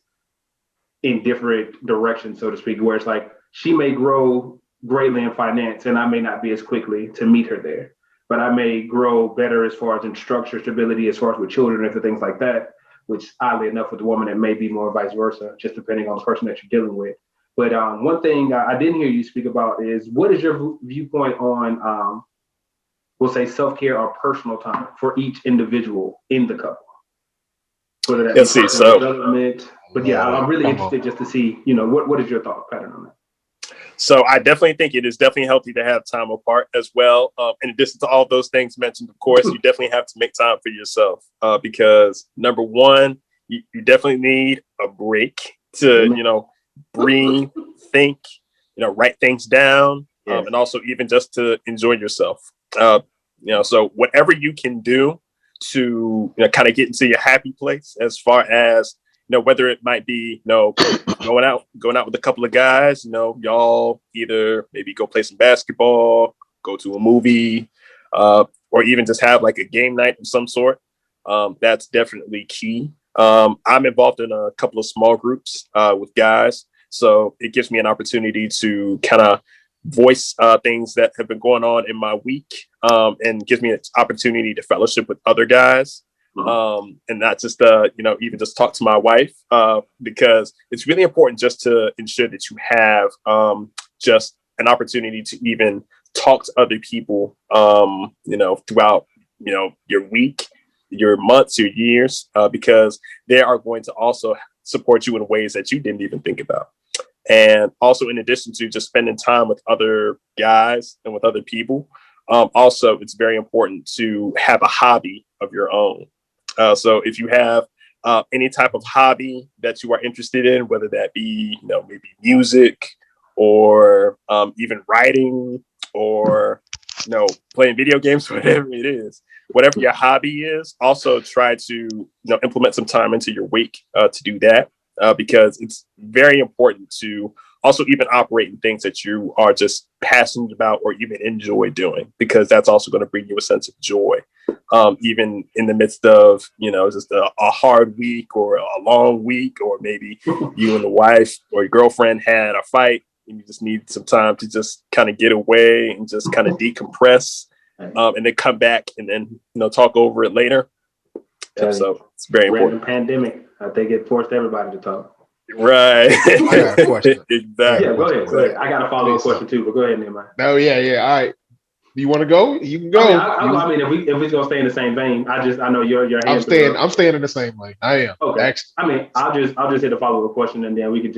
in different directions, so to speak, where it's like she may grow greatly in finance and I may not be as quickly to meet her there. But I may grow better as far as in structure, stability, as far as with children and things like that, which oddly enough with the woman, it may be more vice versa, just depending on the person that you're dealing with. But one thing I didn't hear you speak about is, what is your viewpoint on, we'll say, self-care or personal time for each individual in the couple? Whether that be personal development. But yeah, I'm really interested just to see, what is your thought pattern on that? So I definitely think it is definitely healthy to have time apart as well. In addition to all those things mentioned, of course, you definitely have to make time for yourself because number one, you definitely need a break to, breathe, think, write things down, and also even just to enjoy yourself. So whatever you can do to, kind of get into your happy place, as far as, whether it might be, going out with a couple of guys, y'all either maybe go play some basketball, go to a movie, or even just have like a game night of some sort. That's definitely key. I'm involved in a couple of small groups with guys, so it gives me an opportunity to kind of voice things that have been going on in my week, and gives me an opportunity to fellowship with other guys. And not just, even just talk to my wife, because it's really important just to ensure that you have just an opportunity to even talk to other people, throughout, your week, your months, your years, because they are going to also support you in ways that you didn't even think about. And also, in addition to just spending time with other guys and with other people, also, it's very important to have a hobby of your own. So if you have any type of hobby that you are interested in, whether that be, maybe music or even writing or, playing video games, whatever it is, whatever your hobby is, also try to, implement some time into your week to do that, because it's very important to also even operate in things that you are just passionate about or even enjoy doing, because that's also going to bring you a sense of joy. Even in the midst of, just a hard week or a long week, or maybe you and the wife or your girlfriend had a fight and you just need some time to just kind of get away and just kind of decompress, and then come back and then, talk over it later. So it's very important. Pandemic, I think it forced everybody to talk. Right. I got a question. Exactly. Yeah, go ahead. I got a follow-up question too, but go ahead, Nehemiah. No, yeah. All right. Do you want to go? You can go. I mean, if we're gonna stay in the same vein, I know your hands. I'm staying in the same lane. I am. Okay. Actually. I mean, I'll just hit a follow-up question and then we could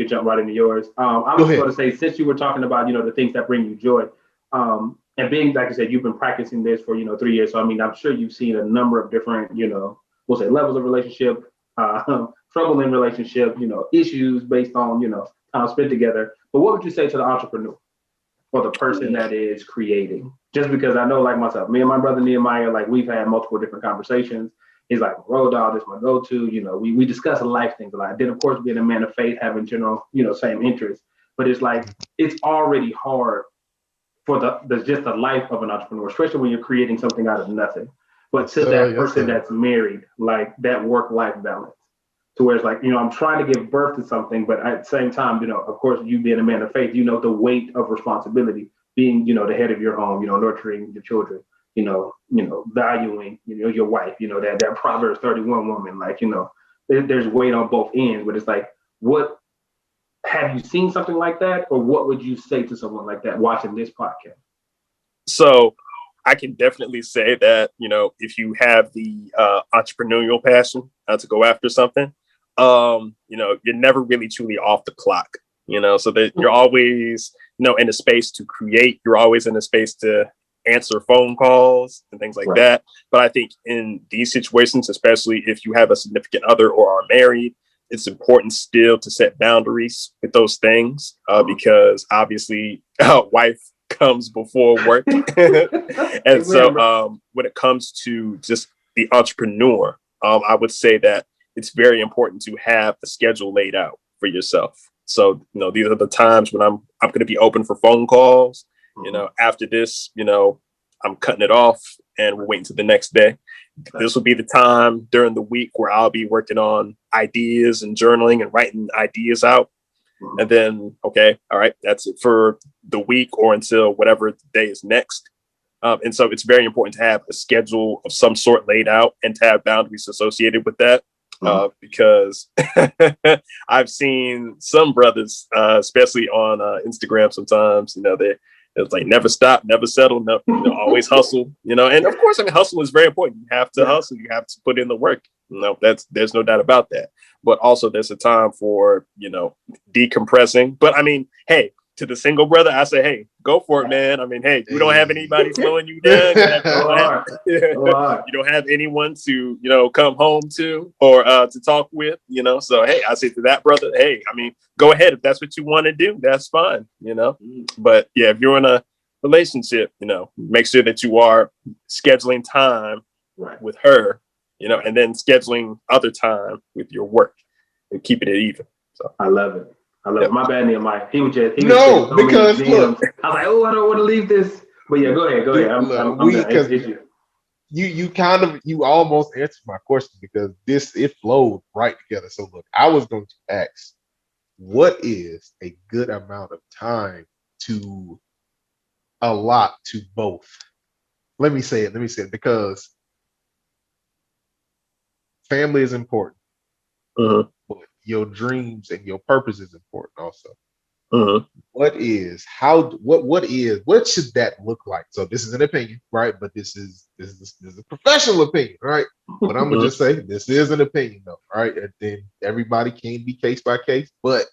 jump right into yours. I was going to say, since you were talking about, the things that bring you joy, and being, like I said, you've been practicing this for 3 years. So I mean, I'm sure you've seen a number of different, we'll say levels of relationship, trouble in relationship, issues based on, time spent together. But what would you say to the entrepreneur or the person that is creating? Just because I know, like myself, me and my brother Nehemiah, like we've had multiple different conversations, he's like, road dog, this is my go-to. You know, we discuss life things a lot. Then, of course, being a man of faith, having general, same interests. But it's like, it's already hard for the just the life of an entrepreneur, especially when you're creating something out of nothing. But to that person that's married, like that work-life balance, to where it's like, I'm trying to give birth to something, but at the same time, of course, you being a man of faith, the weight of responsibility, being, the head of your home, nurturing your children, valuing, your wife, that Proverbs 31 woman, like, there's weight on both ends, but it's like, what have you seen something like that? Or what would you say to someone like that watching this podcast? So I can definitely say that, if you have the entrepreneurial passion to go after something, you're never really truly off the clock, so that you're always, in a space to create. You're always in a space to answer phone calls and things like that. But I think in these situations, especially if you have a significant other or are married, it's important still to set boundaries with those things because obviously wife comes before work. And so when it comes to just the entrepreneur, I would say that it's very important to have a schedule laid out for yourself. So, these are the times when I'm going to be open for phone calls. After this, I'm cutting it off and we're waiting to the next day. This will be the time during the week where I'll be working on ideas and journaling and writing ideas out. And then, okay, all right, that's it for the week or until whatever day is next. And so it's very important to have a schedule of some sort laid out and to have boundaries associated with that. Because I've seen some brothers, especially on Instagram sometimes, it's like never stop, never settle, no, always hustle, and of course, hustle is very important. You have to hustle, you have to put in the work. There's no doubt about that. But also there's a time for, decompressing. But hey, to the single brother, I say, hey, go for it, man. Hey, you don't have anybody slowing you down. You don't have anyone to, come home to or to talk with, So, hey, I say to that brother, hey, go ahead. If that's what you want to do, that's fine, But yeah, if you're in a relationship, make sure that you are scheduling time with her, and then scheduling other time with your work and keeping it even. So I love it. My bad, Nehemiah. He was just because look, I was like, oh, I don't want to leave this. But yeah, go ahead. I'm done. You almost answered my question because it flowed right together. So look, I was going to ask, what is a good amount of time to allot to both? Let me say it because family is important. But your dreams and your purpose is important also. What should that look like? So this is an opinion, right? But this is a professional opinion, right? But I'm gonna just say this is an opinion, though, right? And then everybody can be case by case, but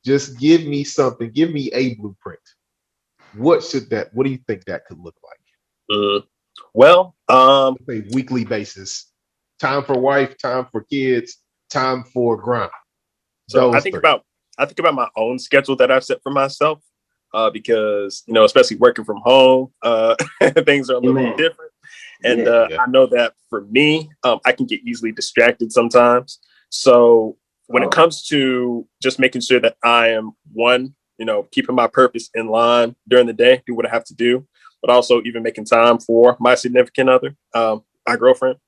just give me something, give me a blueprint. What do you think that could look like? Well, say weekly basis, time for wife, time for kids, time for grind. So I think about my own schedule that I've set for myself, because especially working from home, things are a little bit different, and I know that for me, I can get easily distracted sometimes. So when it comes to just making sure that I am keeping my purpose in line during the day, do what I have to do, but also even making time for my significant other, my girlfriend.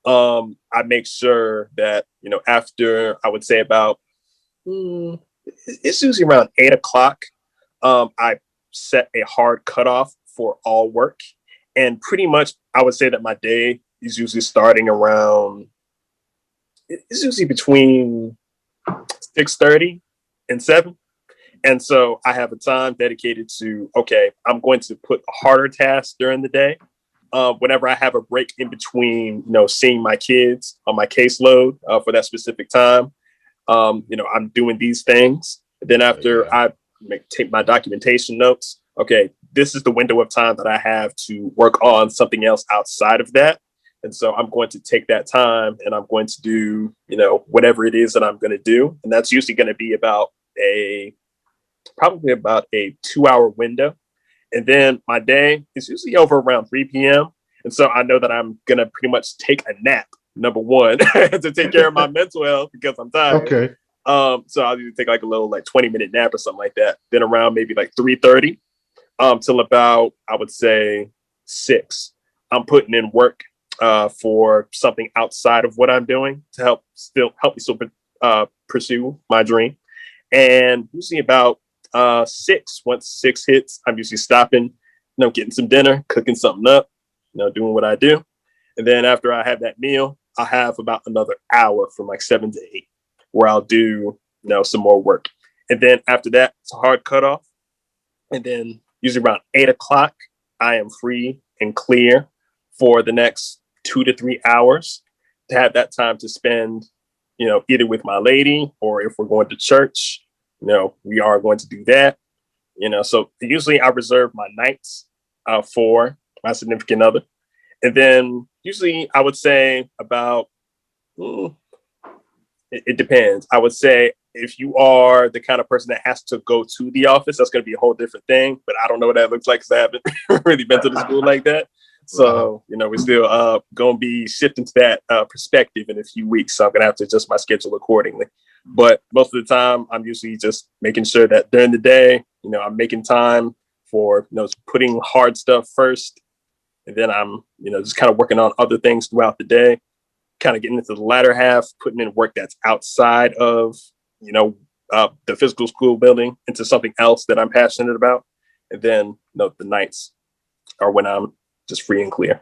I make sure that after I would say about it's usually around 8 o'clock. I set a hard cutoff for all work. And pretty much I would say that my day is usually starting around, it's usually between 6:30 and 7. And so I have a time dedicated to, okay, I'm going to put a harder task during the day. Whenever I have a break in between, seeing my kids on my caseload for that specific time, I'm doing these things. Then after I take my documentation notes, okay, this is the window of time that I have to work on something else outside of that. And so I'm going to take that time and I'm going to do, whatever it is that I'm going to do. And that's usually going to be probably about a 2-hour window. And then my day is usually over around 3 p.m. And so I know that I'm going to pretty much take a nap number one, to take care of my mental health because I'm tired. Okay. So I'll usually take like a little like 20-minute nap or something like that. Then around maybe like 3:30 till about, I would say 6, I'm putting in work for something outside of what I'm doing to help me still pursue my dream. And usually about 6, once 6 hits, I'm usually stopping, getting some dinner, cooking something up, doing what I do. And then after I have that meal, I'll have about another hour from like 7 to 8 where I'll do, some more work. And then after that, it's a hard cutoff. And then usually around 8 o'clock, I am free and clear for the next 2 to 3 hours to have that time to spend, either with my lady, or if we're going to church, we are going to do that. So usually I reserve my nights for my significant other. And then usually I would say about, it depends. I would say if you are the kind of person that has to go to the office, that's going to be a whole different thing. But I don't know what that looks like because I haven't really been to the school like that. So, we're still going to be shifting to that perspective in a few weeks. So I'm going to have to adjust my schedule accordingly. But most of the time, I'm usually just making sure that during the day, I'm making time for, putting hard stuff first. And then I'm, just kind of working on other things throughout the day, kind of getting into the latter half, putting in work that's outside of, the physical school building into something else that I'm passionate about. And then, the nights are when I'm just free and clear.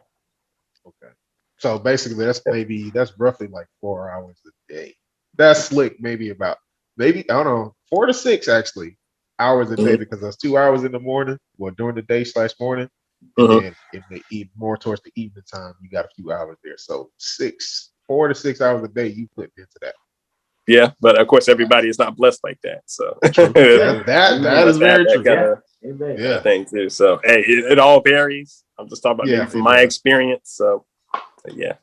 Okay. So basically that's roughly like 4 hours a day. That's slick. Maybe I don't know, 4 to 6 actually hours a day, because that's 2 hours in the morning, well, during the day / morning. And then in the more towards the evening time, you got a few hours there. So 4 to 6 hours a day you put into that. Yeah, but of course everybody is not blessed like that. So true. that is very true. Kind of thing too. So hey, it all varies. I'm just talking about maybe from my experience. So yeah.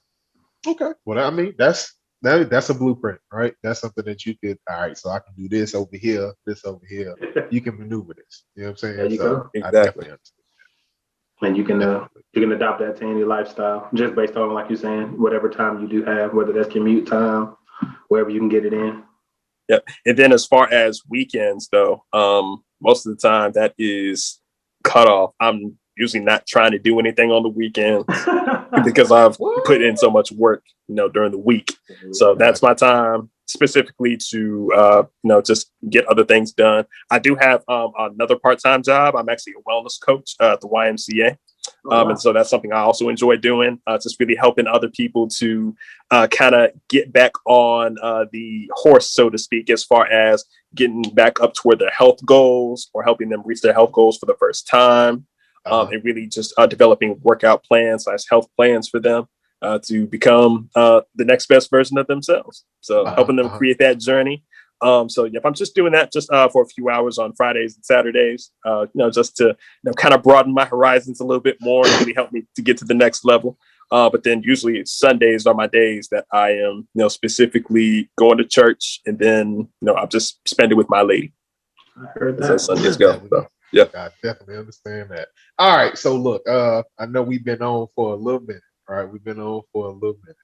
Okay. Well, I mean, that's a blueprint, right? That's something that you could, all right, so I can do this over here, this over here. You can maneuver this. You know what I'm saying? There you go. Exactly. I definitely understand. And you can adopt that to any lifestyle just based on, like you're saying, whatever time you do have, whether that's commute time, wherever you can get it in. Yeah. And then as far as weekends though, most of the time that is cut off. I'm usually not trying to do anything on the weekends because I've put in so much work, during the week. So that's my time specifically to, just get other things done. I do have another part-time job. I'm actually a wellness coach at the YMCA. And so that's something I also enjoy doing, just really helping other people to kind of get back on the horse, so to speak, as far as getting back up toward their health goals or helping them reach their health goals for the first time. And really just developing workout plans / health plans for them to become the next best version of themselves. So helping them create that journey. So if I'm just doing that just for a few hours on Fridays and Saturdays, just to kind of broaden my horizons a little bit more and really help me to get to the next level. But then usually Sundays are my days that I am, specifically going to church, and then I'm just spending with my lady. I heard that. So Sundays go. So, yeah, I definitely understand that. All right, so look, I know we've been on for a little minute. All right, we've been on for a little minute.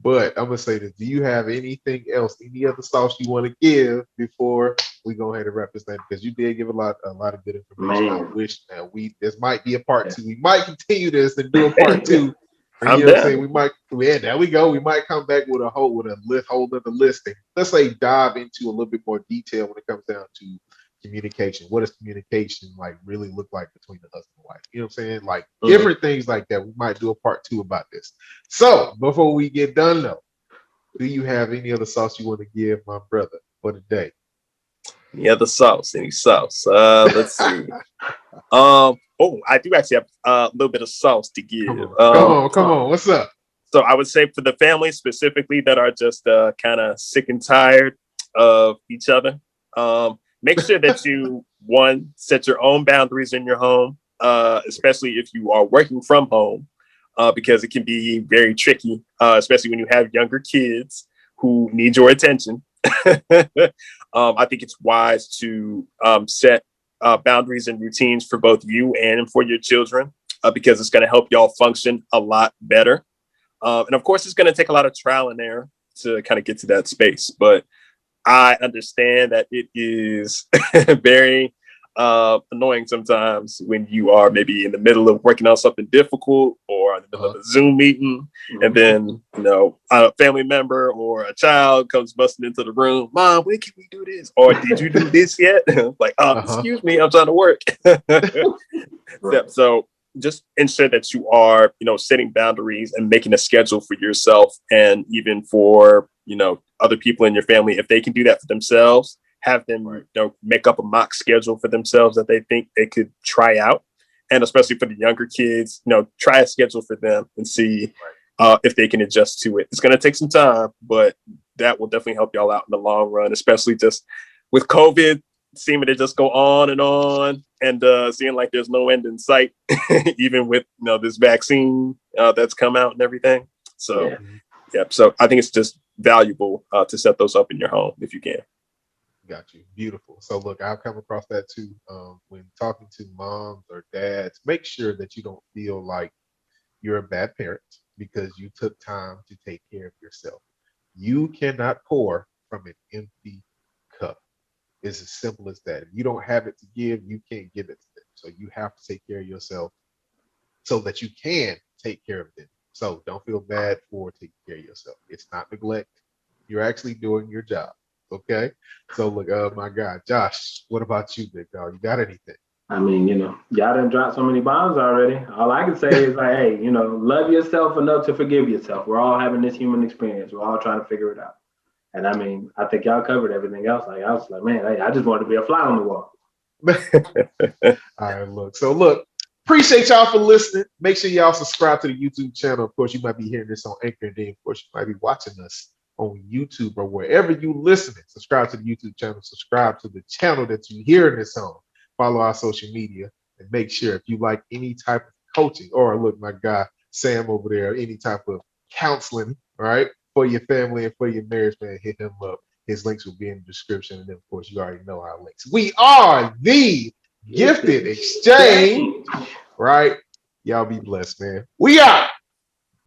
But I'm gonna say this: do you have anything else, any other sauce you want to give before we go ahead and wrap this thing? Because you did give a lot of good information. Man. I wish that this might be a part 2. We might continue this and do a part 2. And, what I'm saying? We might, there we go. We might come back with a whole other listing. Let's say dive into a little bit more detail when it comes down to communication. What does communication really look like between the husband and wife? You know what I'm saying? Like different things like that. We might do a part 2 about this. So before we get done though, do you have any other sauce you want to give my brother for the day? Any other sauce? Any sauce? Let's see. I do actually have a little bit of sauce to give. Come on. What's up? So I would say for the family specifically that are just kind of sick and tired of each other, make sure that you, one, set your own boundaries in your home, especially if you are working from home, because it can be very tricky, especially when you have younger kids who need your attention. I think it's wise to set boundaries and routines for both you and for your children, because it's going to help y'all function a lot better. And of course, it's going to take a lot of trial and error to kind of get to that space. But I understand that it is very annoying sometimes when you are maybe in the middle of working on something difficult or in the middle of a Zoom meeting, and then a family member or a child comes busting into the room. Mom, when can we do this? Or did you do this yet? Like, excuse me, I'm trying to work. Right. So just ensure that you are, setting boundaries and making a schedule for yourself, and even for, other people in your family. If they can do that for themselves, have them make up a mock schedule for themselves that they think they could try out. And especially for the younger kids, try a schedule for them and see if they can adjust to it. It's going to take some time, but that will definitely help y'all out in the long run, especially just with COVID seeming to just go on and seeing like there's no end in sight, even with this vaccine that's come out and everything. So so I think it's just valuable to set those up in your home if you can. Got you. Beautiful. So look, I've come across that too. When talking to moms or dads, make sure that you don't feel like you're a bad parent because you took time to take care of yourself. You cannot pour from an empty cup. It's as simple as that. If you don't have it to give, you can't give it to them. So you have to take care of yourself so that you can take care of them. So don't feel bad for taking care of yourself. It's not neglect. You're actually doing your job. Okay. So look, my God, Josh, what about you, big dog? You got anything? I mean, y'all done dropped so many bombs already. All I can say is like, hey, love yourself enough to forgive yourself. We're all having this human experience. We're all trying to figure it out. And I mean, I think y'all covered everything else. Like, I was like, man, I just wanted to be a fly on the wall. All right, look, appreciate y'all for listening. Make sure y'all subscribe to the YouTube channel. Of course, you might be hearing this on Anchor, and then of course you might be watching us on YouTube or wherever you listening. Subscribe to the YouTube channel. Subscribe to the channel that you hearing this on. Follow our social media, and make sure if you like any type of coaching, or look, my guy Sam over there, any type of counseling, right, for your family and for your marriage, man, hit him up. His links will be in the description. And then, of course, you already know our links. We are the Gifted Exchange, right? Y'all be blessed, man. We are.